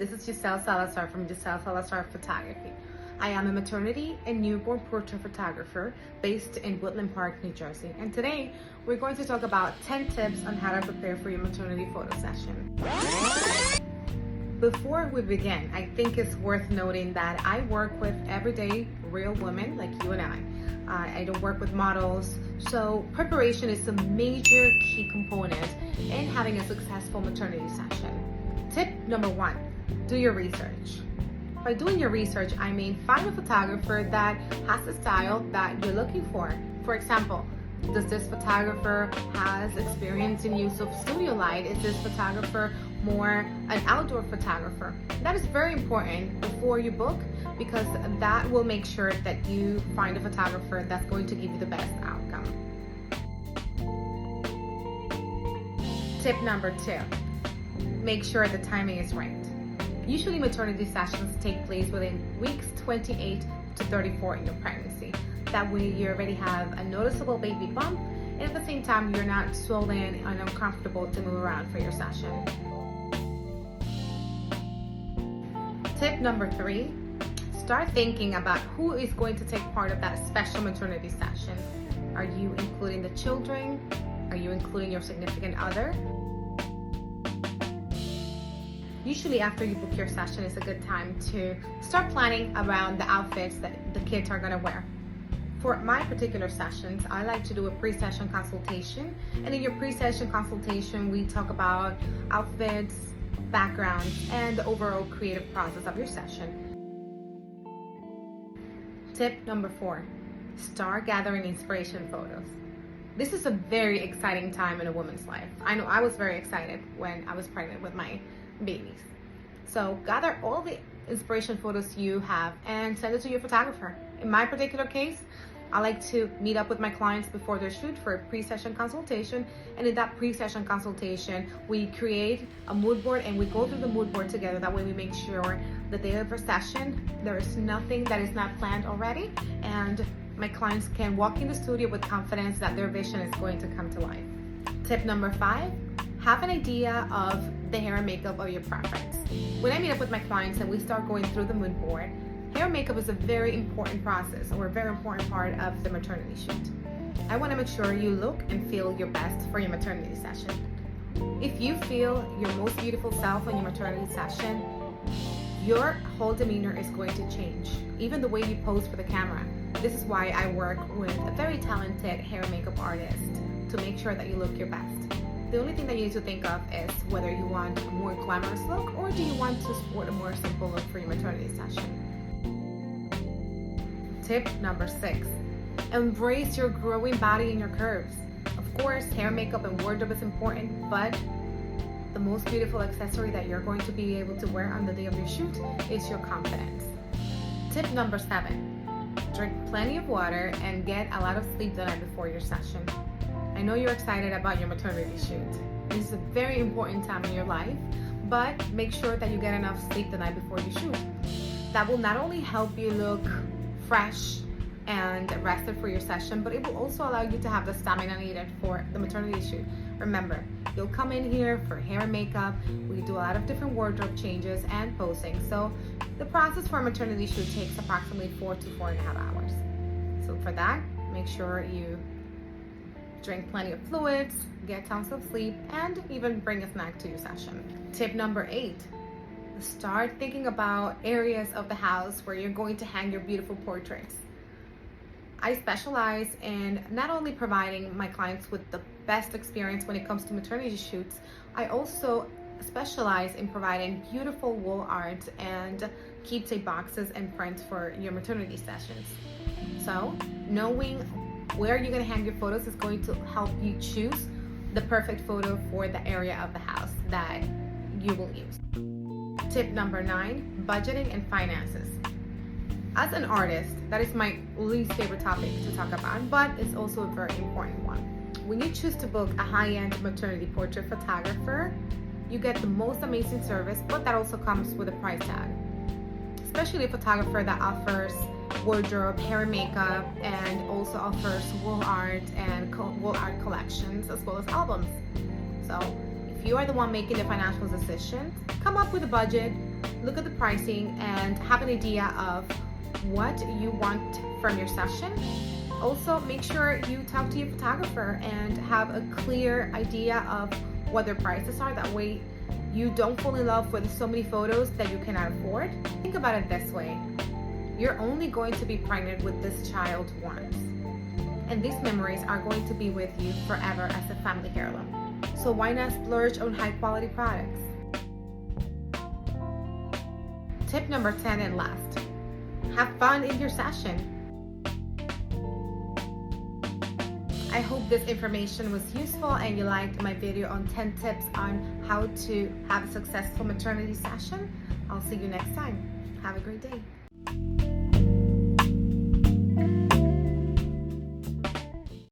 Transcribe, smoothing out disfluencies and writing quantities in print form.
This is Giselle Salazar from Giselle Salazar Photography. I am a maternity and newborn portrait photographer based in Woodland Park, New Jersey. And today we're going to talk about 10 tips on how to prepare for your maternity photo session. Before we begin, I think it's worth noting that I work with everyday real women like you and I don't work with models, so preparation is a major key component in having a successful maternity session. Tip number 1, do your research. By doing your research, I mean find a photographer that has the style that you're looking for. For example, does this photographer has experience in use of studio light? Is this photographer more an outdoor photographer? That is very important before you book, because that will make sure that you find a photographer that's going to give you the best outcome. Tip number 2, make sure the timing is right. Usually maternity sessions take place within weeks 28 to 34 in your pregnancy. That way you already have a noticeable baby bump, and at the same time you're not swollen and uncomfortable to move around for your session. Tip number 3, start thinking about who is going to take part of that special maternity session. Are you including the children? Are you including your significant other? Usually after you book your session, it's a good time to start planning around the outfits that the kids are going to wear. For my particular sessions, I like to do a pre-session consultation, and in your pre-session consultation we talk about outfits, backgrounds, and the overall creative process of your session. Tip number 4, start gathering inspiration photos. This is a very exciting time in a woman's life. I know I was very excited when I was pregnant with my babies. So gather all the inspiration photos you have and send it to your photographer. In my particular case, I like to meet up with my clients before their shoot for a pre-session consultation, and in that pre-session consultation we create a mood board and we go through the mood board together. That way we make sure the day of our session there is nothing that is not planned already, and my clients can walk in the studio with confidence that their vision is going to come to life. Tip number 5, have an idea of the hair and makeup of your preference. When I meet up with my clients and we start going through the mood board, hair and makeup is a very important process, or a very important part of the maternity shoot. I want to make sure you look and feel your best for your maternity session. If you feel your most beautiful self in your maternity session, your whole demeanor is going to change, even the way you pose for the camera. This is why I work with a very talented hair and makeup artist to make sure that you look your best. The only thing that you need to think of is whether you want a more glamorous look or do you want to sport a more simple look for your maternity session. Tip number 6, embrace your growing body and your curves. Of course, hair, makeup, and wardrobe is important, but the most beautiful accessory that you're going to be able to wear on the day of your shoot is your confidence. Tip number 7, drink plenty of water and get a lot of sleep the night before your session. I know you're excited about your maternity shoot. This is a very important time in your life, but make sure that you get enough sleep the night before you shoot. That will not only help you look fresh and rested for your session, but it will also allow you to have the stamina needed for the maternity shoot. Remember, you'll come in here for hair and makeup. We do a lot of different wardrobe changes and posing. So the process for a maternity shoot takes approximately 4 to 4.5 hours. So for that, make sure you drink plenty of fluids, get tons of sleep, and even bring a snack to your session. Tip number 8, start thinking about areas of the house where you're going to hang your beautiful portraits. I specialize in not only providing my clients with the best experience when it comes to maternity shoots, I also specialize in providing beautiful wall art and keepsake boxes and prints for your maternity sessions. So knowing where you're going to hang your photos is going to help you choose the perfect photo for the area of the house that you will use. Tip number 9, budgeting and finances. As an artist, that is my least favorite topic to talk about, but it's also a very important one. When you choose to book a high-end maternity portrait photographer, you get the most amazing service, but that also comes with a price tag. Especially a photographer that offers wardrobe, hair and makeup, and also offers wall art and wall art collections as well as albums. So If you are the one making the financial decisions, come up with a budget, look at the pricing, and have an idea of what you want from your session. Also, make sure you talk to your photographer and have a clear idea of what their prices are. That way you don't fall in love with so many photos that you cannot afford. Think about it this way. You're only going to be pregnant with this child once, and these memories are going to be with you forever as a family heirloom. So why not splurge on high quality products? Tip number 10 and last, have fun in your session. I hope this information was useful and you liked my video on 10 tips on how to have a successful maternity session. I'll see you next time. Have a great day.